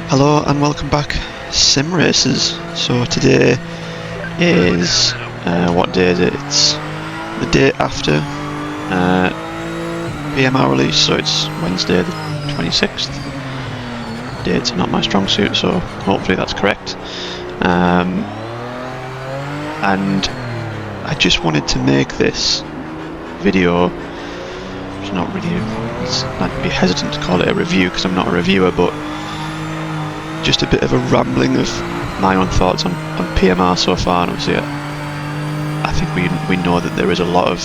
Hello and welcome back, Sim Racers. So today is, what day is it? It's the day after PMR release, so it's Wednesday the 26th. Dates are not my strong suit, so hopefully that's correct. And I just wanted to make this video. It's not really, I'd be hesitant to call it a review because I'm not a reviewer, but just a bit of a rambling of my own thoughts on PMR so far. And obviously I think we know that there is a lot of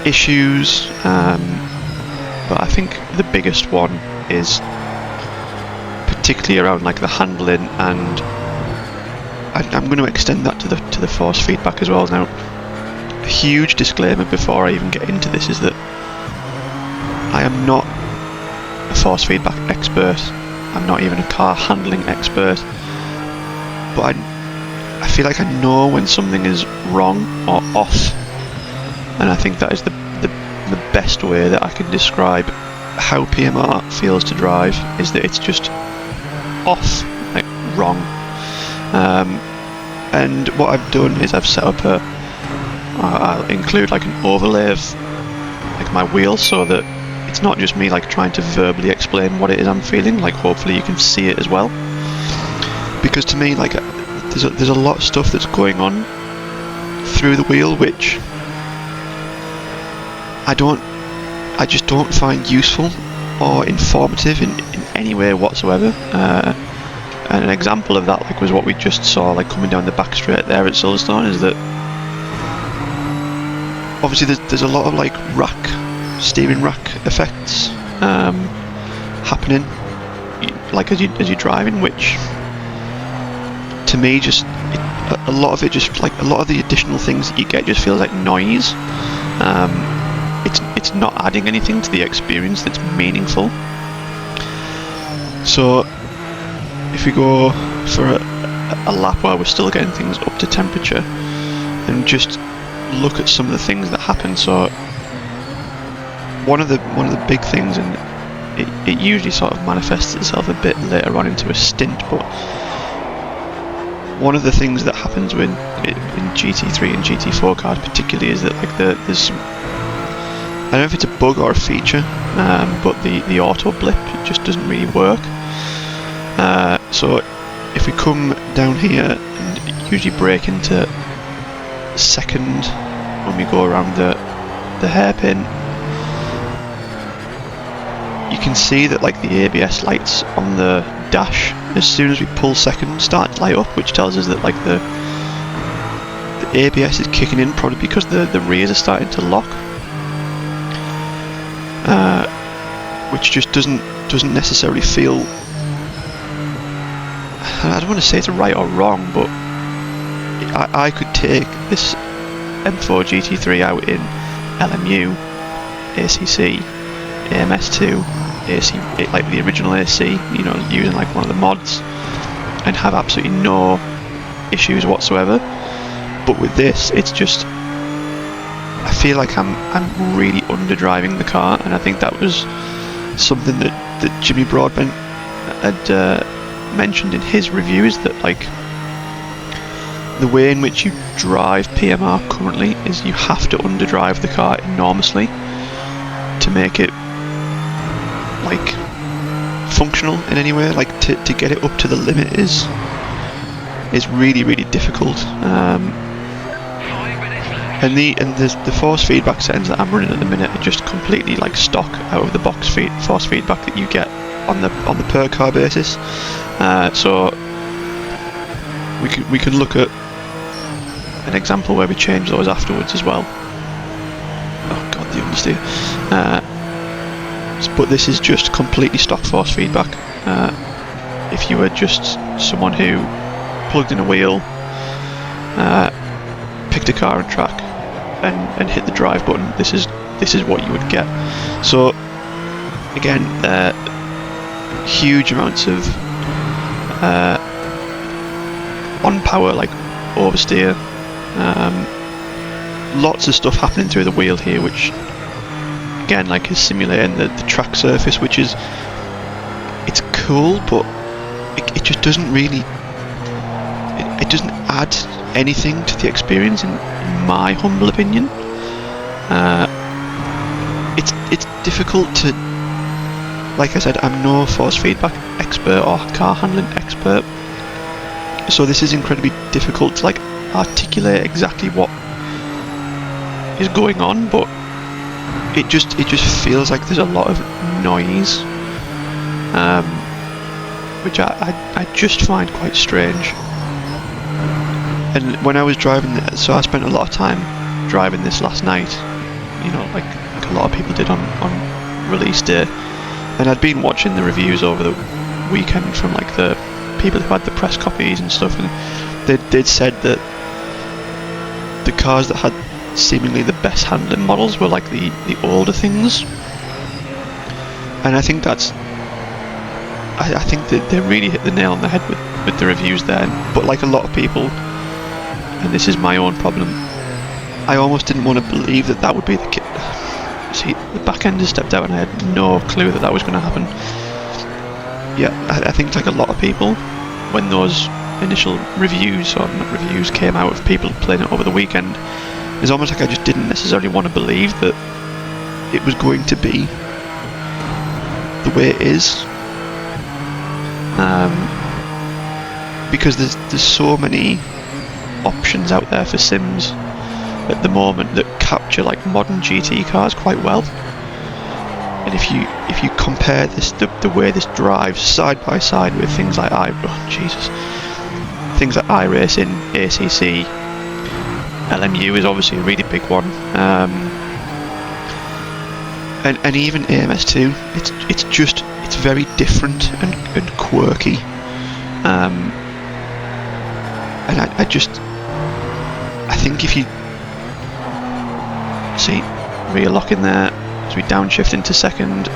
issues, but I think the biggest one is particularly around like the handling, and I'm going to extend that to the force feedback as well. Now, a huge disclaimer before I even get into this is that I am not a force feedback expert. I'm not even a car handling expert, but I feel like I know when something is wrong or off, and I think that is the best way that I can describe how PMR feels to drive, is that it's just off, like wrong. And what I've done is I've set up I'll include like an overlay of like my wheels, so that it's not just me like trying to verbally explain what it is I'm feeling. Like, hopefully you can see it as well, because to me, like, there's a lot of stuff that's going on through the wheel which I just don't find useful or informative in any way whatsoever. And an example of that, like, was what we just saw, like, coming down the back straight there at Silverstone, is that obviously there's a lot of like steering rack effects happening, like as you're driving, which to me just a lot of it, just like a lot of the additional things that you get, just feels like noise. It's not adding anything to the experience that's meaningful. So if we go for a lap while we're still getting things up to temperature and just look at some of the things that happen. So one of the big things, and it usually sort of manifests itself a bit later on into a stint, but one of the things that happens in GT3 and GT4 cars particularly is that like there's some, I don't know if it's a bug or a feature, but the auto blip, it just doesn't really work. So if we come down here and usually brake into second when we go around the hairpin, you can see that like the ABS lights on the dash, as soon as we pull second, start to light up, which tells us that like the ABS is kicking in, probably because the rears are starting to lock, which just doesn't necessarily feel, I don't want to say it's right or wrong, but I could take this M4 GT3 out in LMU, ACC, AMS2, AC, like the original AC, you know, using like one of the mods, and have absolutely no issues whatsoever. But with this, it's just, I feel like I'm really underdriving the car, and I think that was something that Jimmy Broadbent had mentioned in his review, is that like the way in which you drive PMR currently is you have to underdrive the car enormously to make it like functional in any way. Like to get it up to the limit is really, really difficult. And the force feedback settings that I'm running at the minute are just completely like stock out of the box force feedback that you get on the per car basis. So we can look at an example where we change those afterwards as well. Oh god, the understeer. But this is just completely stock force feedback. If you were just someone who plugged in a wheel, picked a car and track, and hit the drive button, this is what you would get. So again, huge amounts of on power, like oversteer, lots of stuff happening through the wheel here, which again like is simulating the track surface, which is, it's cool, but it just doesn't really, it doesn't add anything to the experience in my humble opinion. It's difficult to, like I said, I'm no force feedback expert or car handling expert, so this is incredibly difficult to like articulate exactly what is going on, but it just feels like there's a lot of noise, which I just find quite strange. And when I was driving this, so I spent a lot of time driving this last night, you know, like a lot of people did on release day, and I'd been watching the reviews over the weekend from like the people who had the press copies and stuff, and they'd said that the cars that had seemingly the best handling models were like the older things, and I think that's, I think that they really hit the nail on the head with the reviews there. But like a lot of people, and this is my own problem, I almost didn't want to believe that would be the case. See, the back end has stepped out and I had no clue that was going to happen. Yeah, I think like a lot of people, when those initial reviews, or not reviews, came out of people playing it over the weekend, it's almost like I just didn't necessarily want to believe that it was going to be the way it is. Because there's so many options out there for sims at the moment that capture like modern GT cars quite well. And if you compare this, the way this drives side by side with things like things like iRacing, ACC, LMU is obviously a really big one, and even AMS2, it's very different and quirky, and I think if you see rear lock in there as we downshift into second,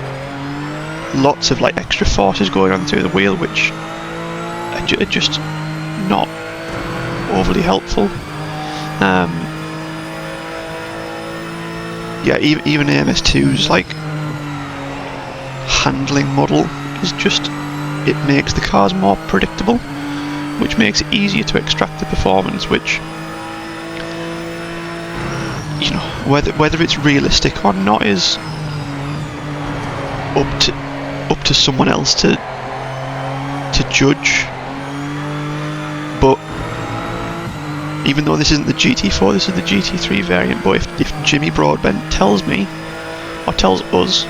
lots of like extra forces going on through the wheel, which are just not overly helpful. Yeah, even AMS2's like handling model is just, it makes the cars more predictable, which makes it easier to extract the performance, which, you know, whether it's realistic or not is up to someone else to judge. But even though this isn't the GT4, this is the GT3 variant, but if Jimmy Broadbent tells me, or tells us,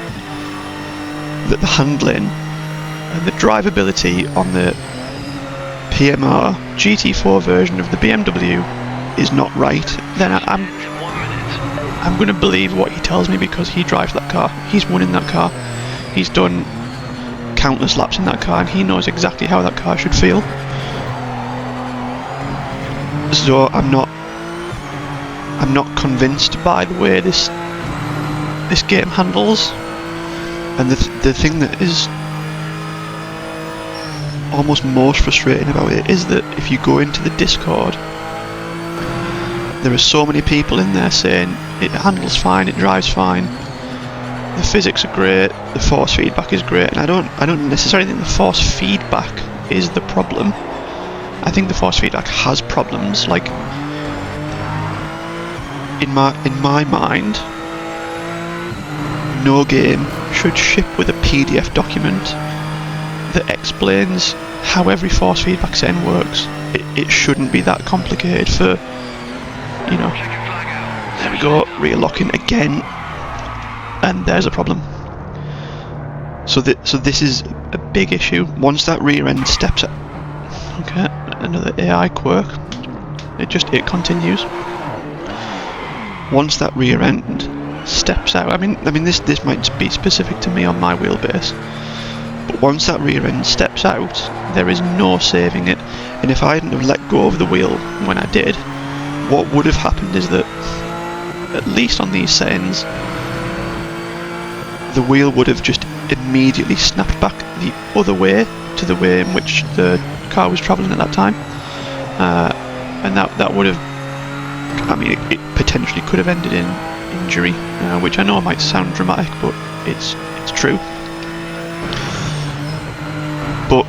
that the handling and the drivability on the PMR GT4 version of the BMW is not right, then I'm going to believe what he tells me, because he drives that car, he's won in that car, he's done countless laps in that car, and he knows exactly how that car should feel. So I'm not convinced by the way this game handles. And the thing that is almost most frustrating about it is that if you go into the Discord, there are so many people in there saying it handles fine, it drives fine, the physics are great, the force feedback is great, and I don't necessarily think the force feedback is the problem. I think the force feedback has problems. Like, in my mind, no game should ship with a PDF document that explains how every force feedback setting works. It shouldn't be that complicated for, you know. There we go, rear locking again, and there's a problem. So this is a big issue. Once that rear end steps up, okay, another AI quirk. It continues. Once that rear end steps out, I mean this might be specific to me on my wheelbase, but once that rear end steps out, there is no saving it. And if I hadn't have let go of the wheel when I did, what would have happened is that, at least on these settings, the wheel would have just immediately snapped back the other way to the way in which the car was travelling at that time, and that would have, I mean, it potentially could have ended in injury, which I know might sound dramatic, but it's true. But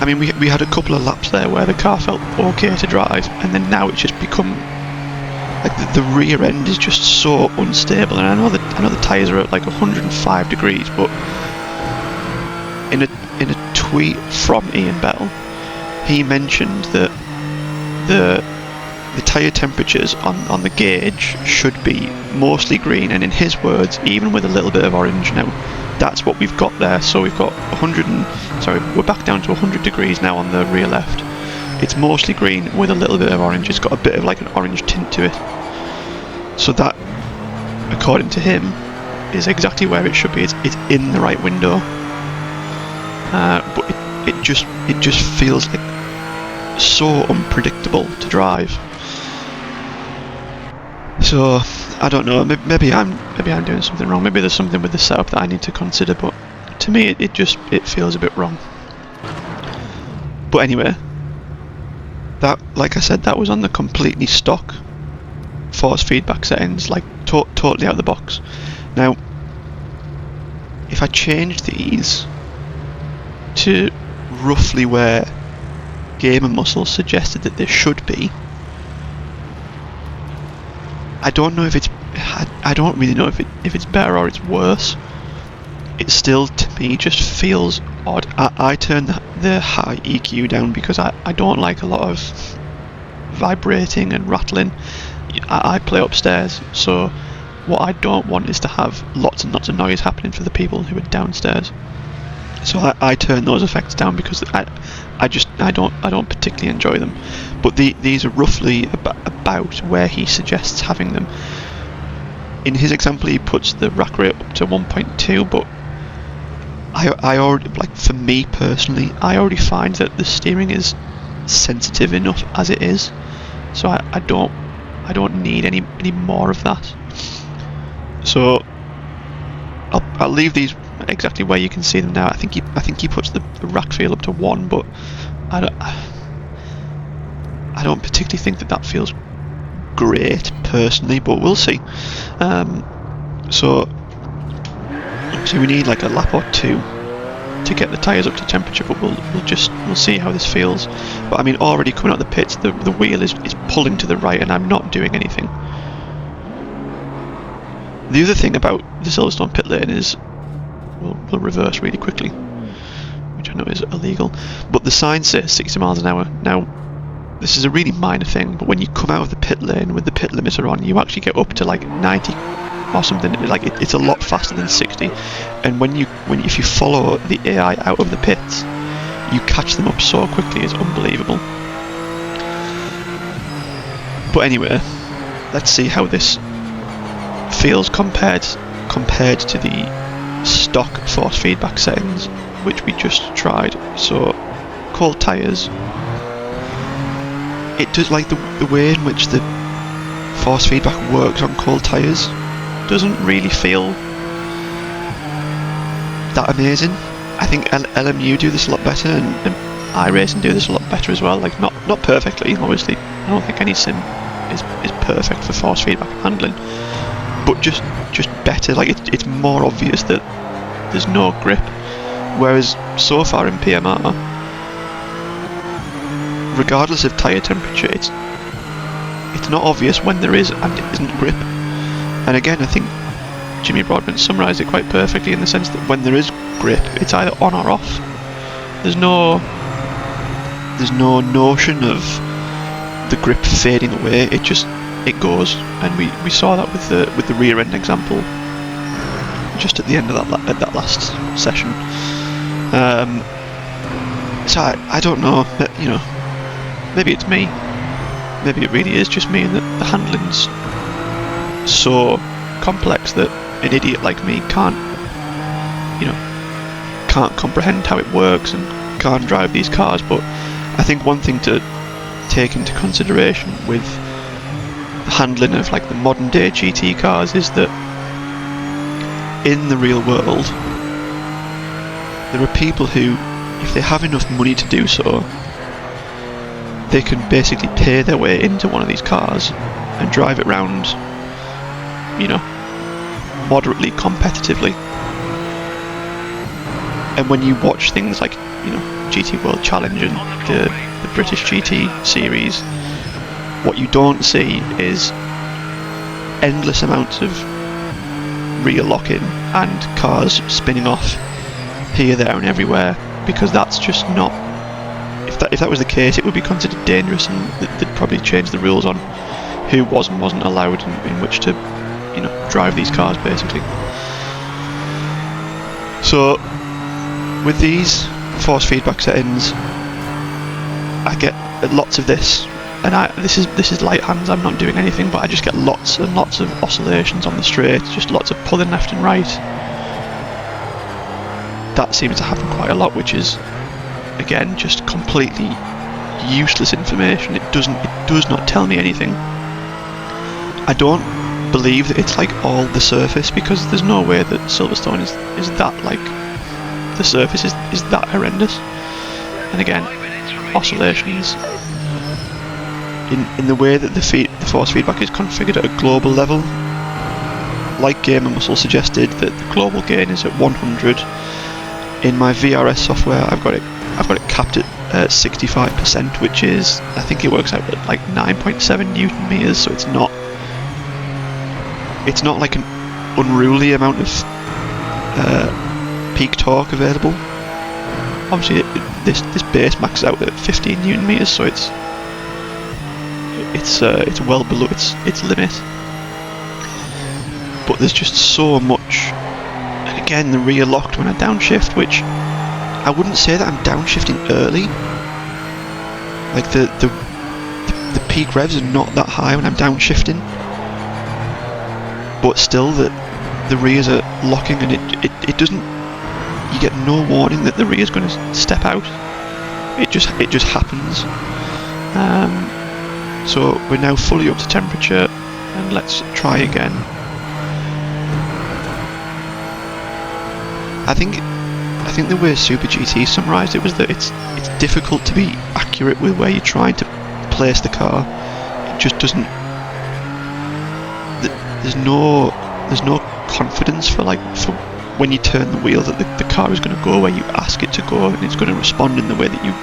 I mean, we had a couple of laps there where the car felt okay to drive, and then now it's just become like the rear end is just so unstable. And I know the tyres are at like 105 degrees, but in a tweet from Ian Bell, he mentioned that the tyre temperatures on the gauge should be mostly green, and in his words, even with a little bit of orange now. That's what we've got there. So we've got we're back down to 100 degrees now on the rear left. It's mostly green with a little bit of orange. It's got a bit of like an orange tint to it. So that, according to him, is exactly where it should be. It's in the right window. But it just feels like so unpredictable to drive. So I don't know. Maybe I'm doing something wrong. Maybe there's something with the setup that I need to consider. But to me, it feels a bit wrong. But anyway, that, like I said, that was on the completely stock force feedback settings, like totally out of the box. Now, if I change these to roughly where Gamer Muscle suggested that they should be, I don't know if it's. I don't really know if it's better or it's worse. It still, to me, just feels odd. I turn the high EQ down because I don't like a lot of vibrating and rattling. I play upstairs, so what I don't want is to have lots and lots of noise happening for the people who are downstairs. So I turn those effects down because I don't particularly enjoy them. But these are roughly about where he suggests having them. In his example, he puts the rack rate up to 1.2, but I already, like, for me personally, I already find that the steering is sensitive enough as it is. So I don't need any more of that. So I'll leave these exactly where you can see them now. I think he puts the rack feel up to 1, but I don't particularly think that feels great personally, but we'll see. So we need like a lap or two to get the tyres up to temperature, but we'll see how this feels. But I mean, already coming out of the pits, the wheel is pulling to the right, and I'm not doing anything. The other thing about the Silverstone pit lane is, we'll reverse really quickly, which I know is illegal, but the sign says 60 miles an hour. Now, this is a really minor thing, but when you come out of the pit lane with the pit limiter on, you actually get up to like 90 or something. Like it's a lot faster than 60. And if you follow the AI out of the pits, you catch them up so quickly. It's unbelievable. But anyway, let's see how this feels compared to the stock force feedback settings, which we just tried. So, cold tyres. It does, like, the way in which the force feedback works on cold tyres doesn't really feel that amazing. I think LMU do this a lot better, and iRacing do this a lot better as well. Like, not perfectly, obviously. I don't think any sim is perfect for force feedback handling, but just better. Like, it's more obvious that there's no grip, whereas so far in PMR, regardless of tyre temperature, it's not obvious when there is and it isn't grip. And again, I think Jimmy Broadbent summarised it quite perfectly in the sense that when there is grip, it's either on or off. There's no notion of the grip fading away. It goes, and we saw that with the rear end example just at the end of that last session. So I don't know, you know. Maybe it's me. Maybe it really is just me, and that the handling's so complex that an idiot like me can't comprehend how it works and can't drive these cars. But I think one thing to take into consideration with the handling of like the modern day GT cars is that in the real world there are people who, if they have enough money to do so, they can basically pay their way into one of these cars and drive it round, you know, moderately competitively. And when you watch things like, you know, GT World Challenge and the British GT series, what you don't see is endless amounts of rear locking and cars spinning off here, there and everywhere, because that's just not, if that was the case, it would be considered dangerous, and they'd probably change the rules on who was and wasn't allowed in which to, you know, drive these cars basically. So with these force feedback settings, I get lots of this, and this is light hands, I'm not doing anything, but I just get lots and lots of oscillations on the straight, just lots of pulling left and right. That seems to happen quite a lot, which is, again, just completely useless information. It does not tell me anything. I don't believe that it's like all the surface, because there's no way that Silverstone is that, like, the surface is that horrendous. And again, oscillations in the way that the force feedback is configured at a global level, like Gamer Muscle suggested, that the global gain is at 100. In my VRS software, I've got it capped at 65%, which is, I think it works out at like 9.7 Newton meters. So it's not like an unruly amount of peak torque available. Obviously, this base maxes out at 15 Newton meters, so it's well below its limit. But there's just so much. And again, the rear locked when I downshift, which I wouldn't say that I'm downshifting early. Like the peak revs are not that high when I'm downshifting, but still the rears are locking, and it doesn't. You get no warning that the rear is going to step out. It just happens. So we're now fully up to temperature, and let's try again. I think the way Super GT summarised it was that it's difficult to be accurate with where you're trying to place the car. It just doesn't. There's no confidence for when you turn the wheel that the car is going to go where you ask it to go, and it's going to respond in the way that you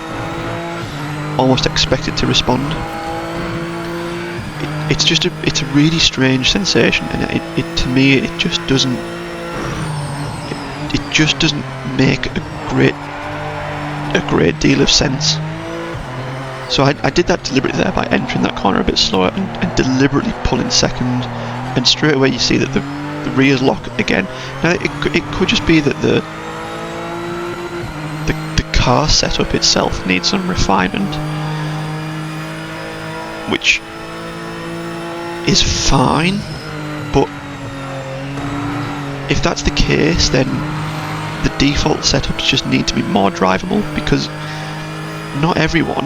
almost expect it to respond. It's a really strange sensation, and it to me it just doesn't make a great deal of sense. So I did that deliberately there by entering that corner a bit slower and deliberately pulling second, and straight away you see that the rear's lock again. Now it could just be that the car setup itself needs some refinement, which is fine, but if that's the case, then the default setups just need to be more drivable, because not everyone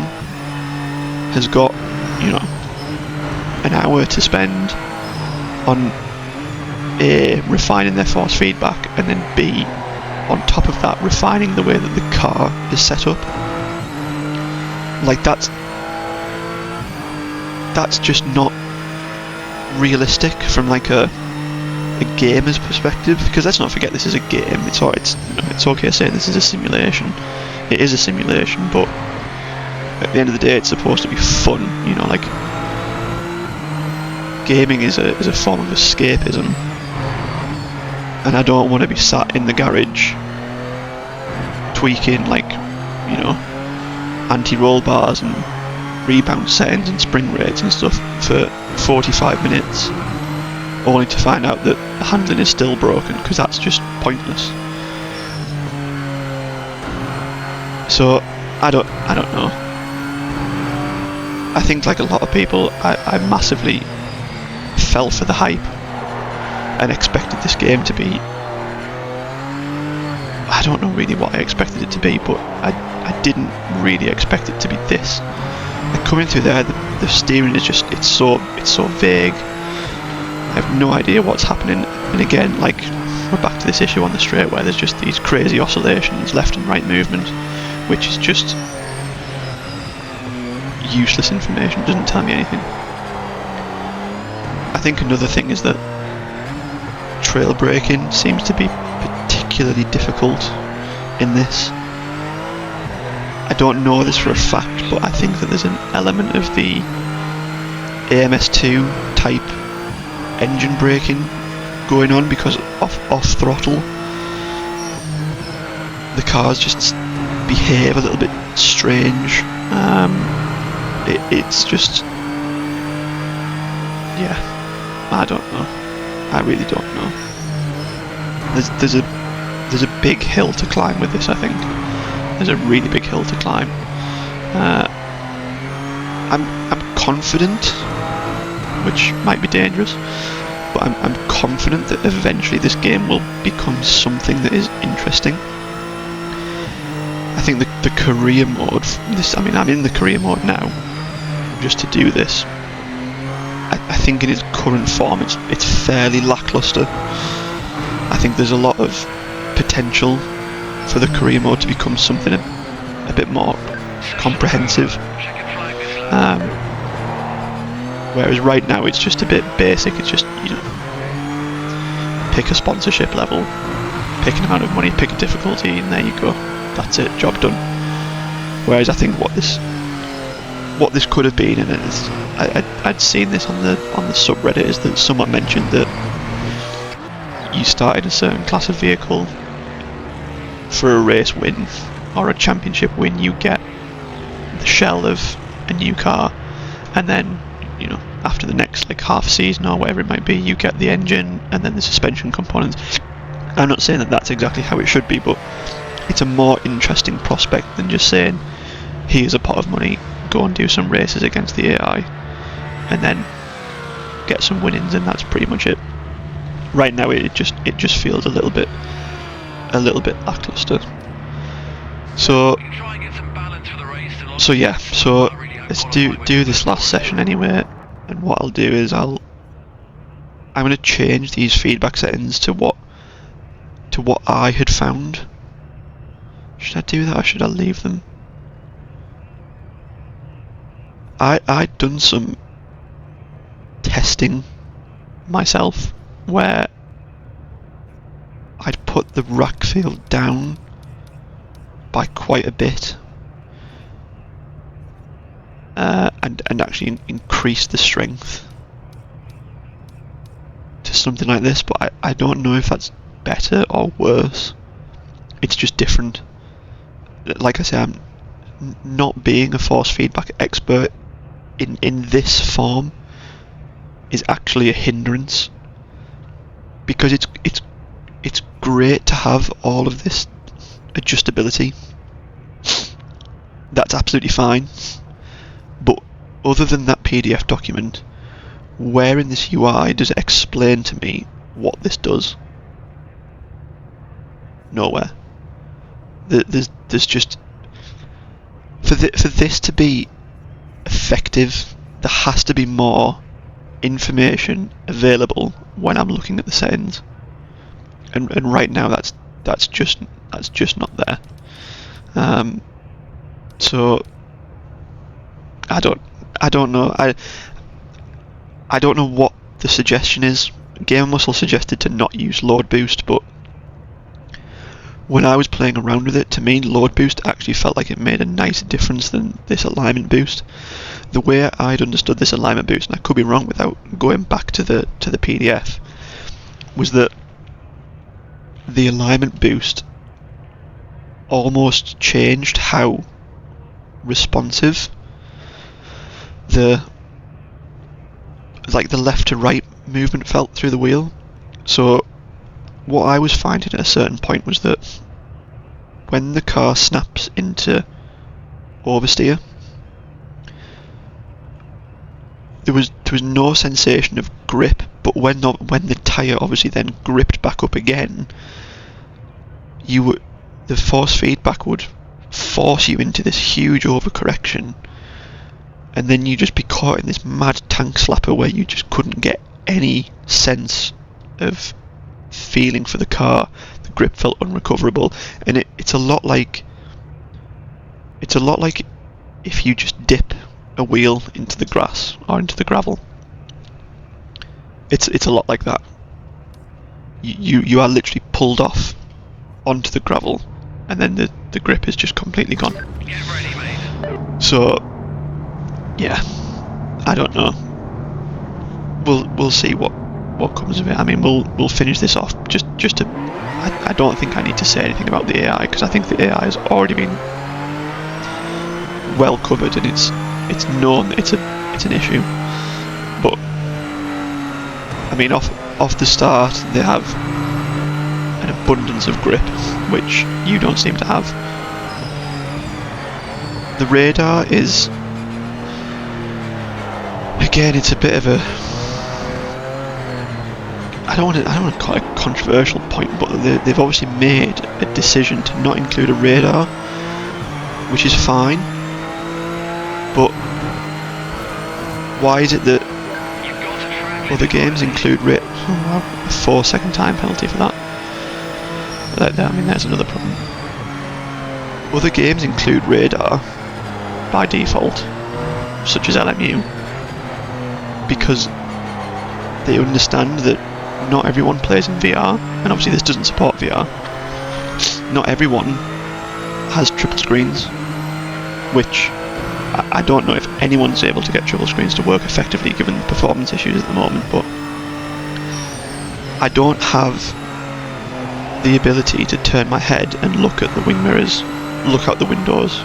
has got, you know, an hour to spend on A, refining their force feedback, and then B, on top of that, refining the way that the car is set up. Like that's just not realistic from like a gamer's perspective, because let's not forget this is a game. It's okay saying this is a simulation. It is a simulation, but at the end of the day, it's supposed to be fun. You know, like gaming is a form of escapism, and I don't want to be sat in the garage tweaking, like, you know, anti-roll bars and rebound settings and spring rates and stuff for 45 minutes, only to find out that the handling is still broken, because that's just pointless. So I don't know. I think, like a lot of people, I massively fell for the hype and expected this game to be, I don't know really what I expected it to be, but I didn't really expect it to be this. Like, coming through there, the steering is just, it's so vague. I have no idea what's happening, and again, like, we're back to this issue on the straight where there's just these crazy oscillations, left and right movement, which is just useless information, doesn't tell me anything. I think another thing is that trail braking seems to be particularly difficult in this. I don't know this for a fact, but I think that there's an element of the AMS2 type engine braking going on, because off throttle the cars just behave a little bit strange. It's just, yeah, I don't know. I really don't know. There's a big hill to climb with this. I think there's a really big hill to climb. I'm confident, which might be dangerous, but I'm confident that eventually this game will become something that is interesting. I think the career mode, I'm in the career mode now, just to do this. I think in its current form it's fairly lackluster. I think there's a lot of potential for the career mode to become something a bit more comprehensive. Whereas right now it's just a bit basic. It's just, pick a sponsorship level, pick an amount of money, pick a difficulty, and there you go. That's it, job done. Whereas I think what this could have been, and I'd seen this on the subreddit, is that someone mentioned that you start in a certain class of vehicle, for a race win or a championship win you get the shell of a new car, and then after the next half season or whatever it might be, you get the engine and then the suspension components. I'm not saying that that's exactly how it should be, but it's a more interesting prospect than just saying, here's a pot of money, go and do some races against the AI and then get some winnings, and that's pretty much it. Right now it just feels a little bit lackluster. So let's do this last session anyway, and what I'll do is I'm going to change these feedback settings to what I had found. Should I do that or should I leave them? I'd done some testing myself where I'd put the rack field down by quite a bit, and actually increase the strength to something like this, but I don't know if that's better or worse. It's just different. Like I say, I'm not being a force feedback expert in this form is actually a hindrance, because it's great to have all of this adjustability. That's absolutely fine, but other than that PDF document, where in this UI does it explain to me what this does? Nowhere. There's just, for this to be effective, there has to be more information available when I'm looking at the settings, and right now that's just not there. So I don't know. I don't know what the suggestion is. Game Muscle suggested to not use load boost, but when I was playing around with it, to me load boost actually felt like it made a nicer difference than this alignment boost. The way I'd understood this alignment boost, and I could be wrong without going back to the PDF, was that the alignment boost almost changed how responsive the left to right movement felt through the wheel. So what I was finding at a certain point was that when the car snaps into oversteer, there was no sensation of grip, but when the tyre obviously then gripped back up again, the force feedback would force you into this huge overcorrection, and then you just be caught in this mad tank slapper where you just couldn't get any sense of feeling for the car. The grip felt unrecoverable, and it's a lot like if you just dip a wheel into the grass or into the gravel. It's a lot like that. You are literally pulled off onto the gravel, and then the the grip is just completely gone. So yeah, I don't know. We'll see what comes of it. I mean, we'll finish this off just to. I don't think I need to say anything about the AI, because I think the AI has already been well covered, and it's known that it's an issue. But I mean, off the start, they have an abundance of grip, which you don't seem to have. The radar is, again, it's a bit of a, I don't want to call it a controversial point, but they've obviously made a decision to not include a radar, which is fine. But why is it that other games include a 4-second time penalty for that? I mean, there's another problem. Other games include radar by default, such as LMU, because they understand that not everyone plays in VR, and obviously this doesn't support VR. Not everyone has triple screens, which I don't know if anyone's able to get triple screens to work effectively given the performance issues at the moment, but I don't have the ability to turn my head and look at the wing mirrors, look out the windows,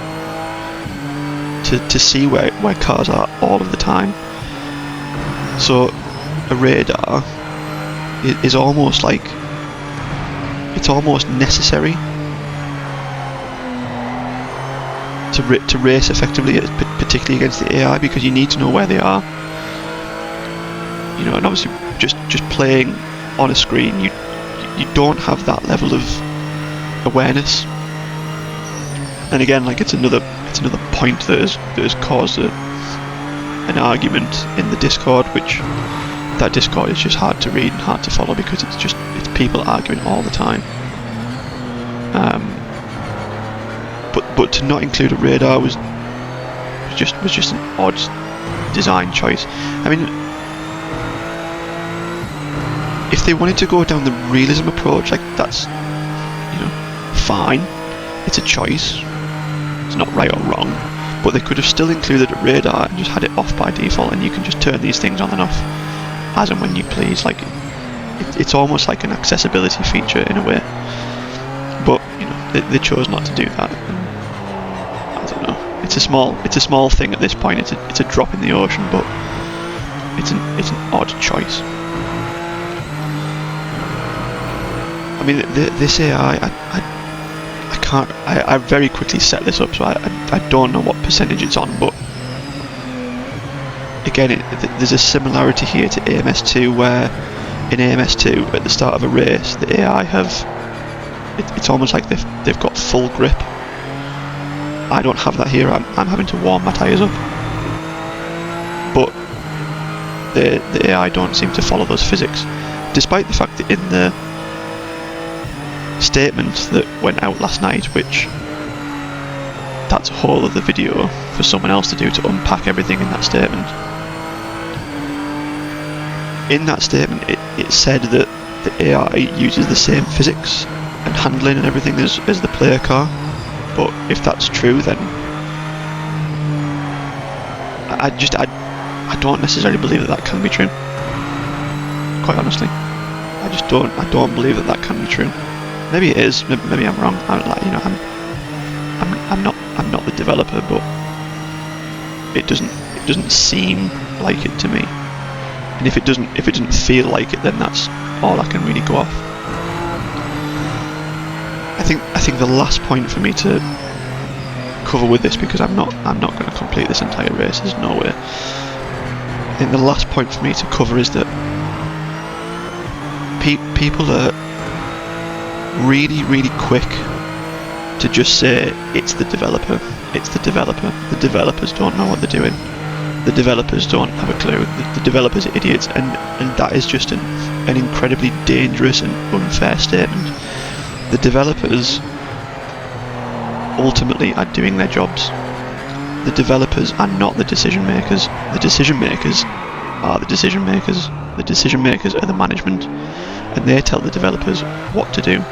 to see where cars are all of the time. So a radar is almost like, it's almost necessary to race effectively, particularly against the AI, because you need to know where they are. You know, and obviously just playing on a screen, you don't have that level of awareness. And again, like, it's another point that has caused an argument in the Discord, which that Discord is just hard to read and hard to follow, because it's people arguing all the time. But to not include a radar was just an odd design choice. I mean, if they wanted to go down the realism approach, like, that's, you know, fine. It's a choice. It's not right or wrong. But they could have still included a radar and just had it off by default, and you can just turn these things on and off as and when you please. Like, it's almost like an accessibility feature in a way. But you know, they chose not to do that. And I don't know. It's a small thing at this point. It's a drop in the ocean, but it's an odd choice. I mean, this AI, I can't. I very quickly set this up, so I don't know what percentage it's on, but again, there's a similarity here to AMS2, where in AMS2 at the start of a race, the AI it's almost like they've got full grip. I don't have that here. I'm having to warm my tyres up, but the AI don't seem to follow those physics, despite the fact that in the statement that went out last night, which that's a whole other video for someone else to do, to unpack everything in that statement. In that statement, it said that the AI uses the same physics and handling and everything as the player car, but if that's true, then I don't necessarily believe that can be true. Quite honestly, I don't believe that can be true. Maybe it is. Maybe I'm wrong. I'm not the developer, but it doesn't seem like it to me. And if it doesn't feel like it, then that's all I can really go off. I think the last point for me to cover with this, because I'm not going to complete this entire race. There's no way. I think the last point for me to cover is that people are really, really quick to just say it's the developer. It's the developer. The developers don't know what they're doing. The developers don't have a clue. The developers are idiots, and that is just an incredibly dangerous and unfair statement. The developers ultimately are doing their jobs. The developers are not the decision makers. The decision makers are the decision makers. The decision makers are the management, and they tell the developers what to do.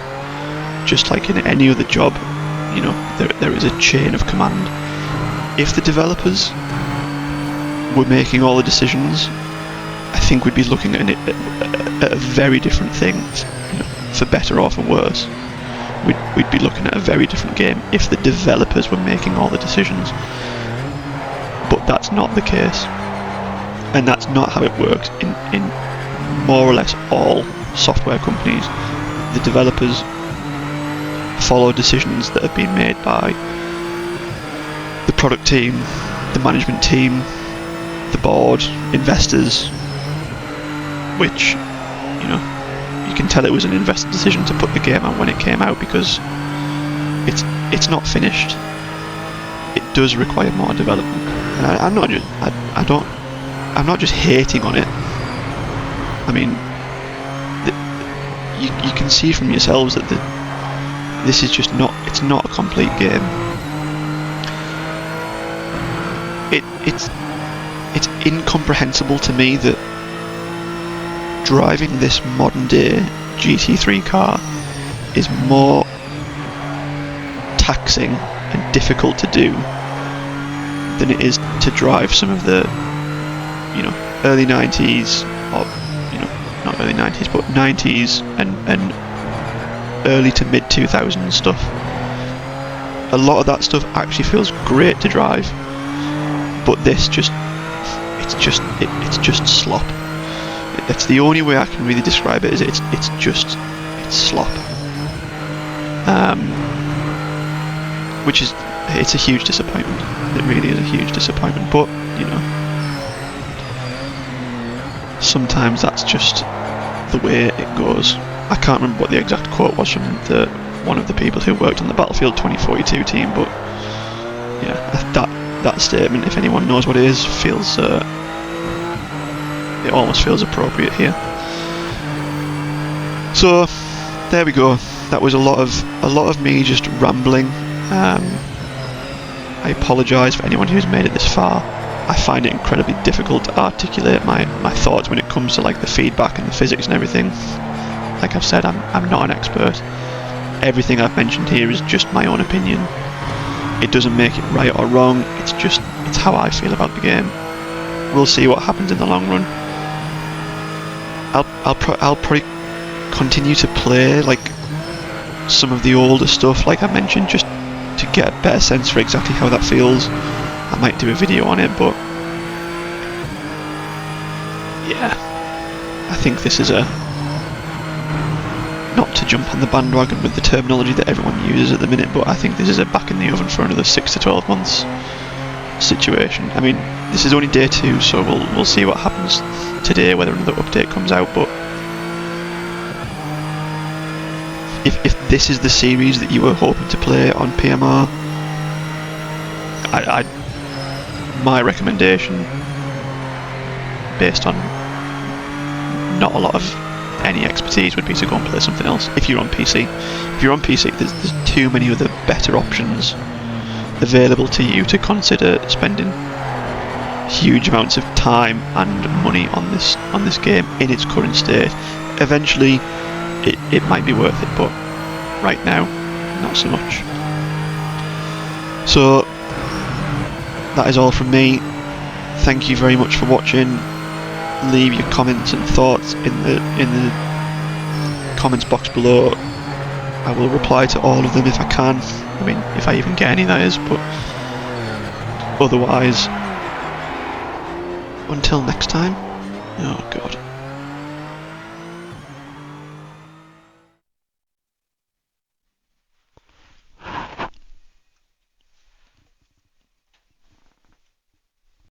Just like in any other job, you know, there is a chain of command. If the developers were making all the decisions, I think we'd be looking at a very different thing, you know, for better or for worse. We'd be looking at a very different game if the developers were making all the decisions. But that's not the case. And that's not how it works in more or less all software companies. The developers follow decisions that have been made by the product team, the management team, the board, investors, which, you know, you can tell it was an investor decision to put the game out when it came out, because it's not finished. It does require more development. And I'm not just hating on it. I mean, you can see from yourselves that this is just not. It's not a complete game. It's incomprehensible to me that driving this modern day GT3 car is more taxing and difficult to do than it is to drive some of the, you know, early 90s, or, you know, not early 90s, but 90s and early to mid 2000s stuff. A lot of that stuff actually feels great to drive, but this just, it's just slop. It's the only way I can really describe it. Is it's slop. Which is, it's a huge disappointment. It really is a huge disappointment. But, you know, sometimes that's just the way it goes. I can't remember what the exact quote was from one of the people who worked on the Battlefield 2042 team, but yeah, that statement, if anyone knows what it is, feels it almost feels appropriate here. So there we go. That was a lot of me just rambling. I apologise for anyone who's made it this far. I find it incredibly difficult to articulate my thoughts when it comes to like the feedback and the physics and everything. Like I've said, I'm not an expert. Everything I've mentioned here is just my own opinion. It doesn't make it right or wrong. It's how I feel about the game. We'll see what happens in the long run. I'll probably continue to play like some of the older stuff, like I mentioned, just to get a better sense for exactly how that feels. I might do a video on it, but yeah, I think this is not to jump on the bandwagon with the terminology that everyone uses at the minute, but I think this is a back in the oven for another 6 to 12 months situation. I mean, this is only day 2, so we'll see what happens today, whether another update comes out. But if this is the series that you were hoping to play on PMR, my recommendation, based on not a lot of any expertise, would be to go and play something else. If you're on PC, there's too many other better options available to you to consider spending huge amounts of time and money on this game in its current state. Eventually it might be worth it, but right now not so much. So that is all from me. Thank you very much for watching. Leave your comments and thoughts in the comments box below. I will reply to all of them if I can. I mean, if I even get any, that is, but otherwise, until next time, oh god.